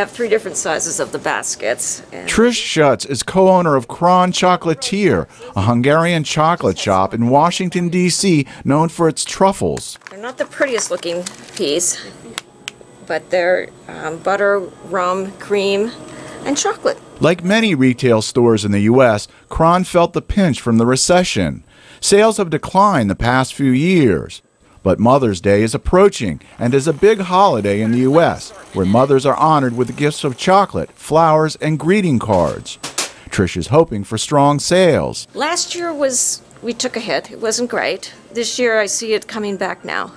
have 3 different sizes of the baskets. Trish Schutz is co-owner of Kron Chocolatier, a Hungarian chocolate shop in Washington, D.C., known for its truffles. They're not the prettiest looking piece, but they're butter, rum, cream, and chocolate. Like many retail stores in the U.S., Kron felt the pinch from the recession. Sales have declined the past few years. But Mother's Day is approaching and is a big holiday in the U.S., where mothers are honored with gifts of chocolate, flowers, and greeting cards. Trish is hoping for strong sales. Last year we took a hit. It wasn't great. This year I see it coming back now.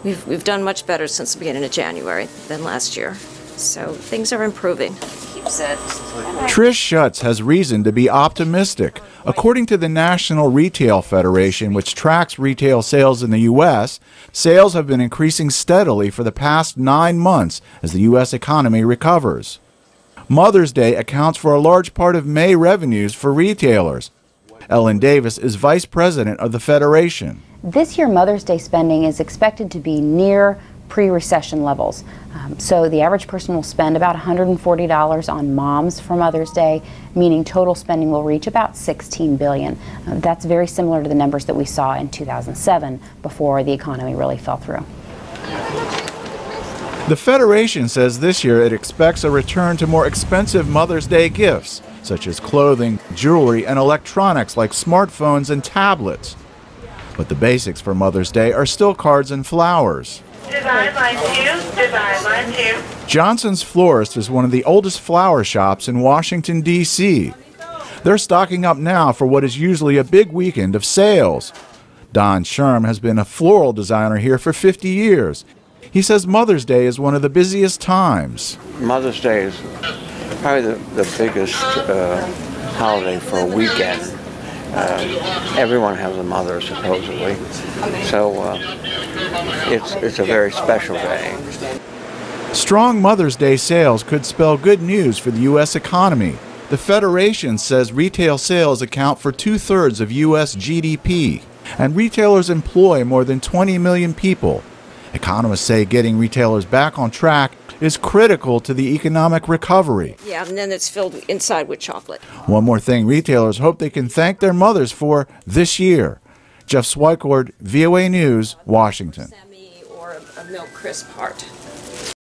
We've done much better since the beginning of January than last year. So things are improving. Trish Schutz has reason to be optimistic. According to the National Retail Federation, which tracks retail sales in the U.S., sales have been increasing steadily for the past 9 months as the U.S. economy recovers. Mother's Day accounts for a large part of May revenues for retailers. Ellen Davis is vice president of the Federation. This year, Mother's Day spending is expected to be near pre-recession levels. So the average person will spend about $140 on moms for Mother's Day, meaning total spending will reach about $16 billion. That's very similar to the numbers that we saw in 2007 before the economy really fell through. The Federation says this year it expects a return to more expensive Mother's Day gifts, such as clothing, jewelry, and electronics like smartphones and tablets. But the basics for Mother's Day are still cards and flowers. Johnson's Florist is one of the oldest flower shops in Washington, D.C. They're stocking up now for what is usually a big weekend of sales. Don Sherm has been a floral designer here for 50 years. He says Mother's Day is one of the busiest times. Mother's Day is probably the biggest holiday for a weekend. Everyone has a mother, supposedly, so it's a very special day. Strong Mother's Day sales could spell good news for the U.S. economy. The Federation says retail sales account for 2/3 of U.S. GDP, and retailers employ more than 20 million people. Economists say getting retailers back on track is critical to the economic recovery. Yeah, and then it's filled inside with chocolate. One more thing retailers hope they can thank their mothers for this year. Jeff Swicord, VOA News, Washington. Or a milk crisp heart.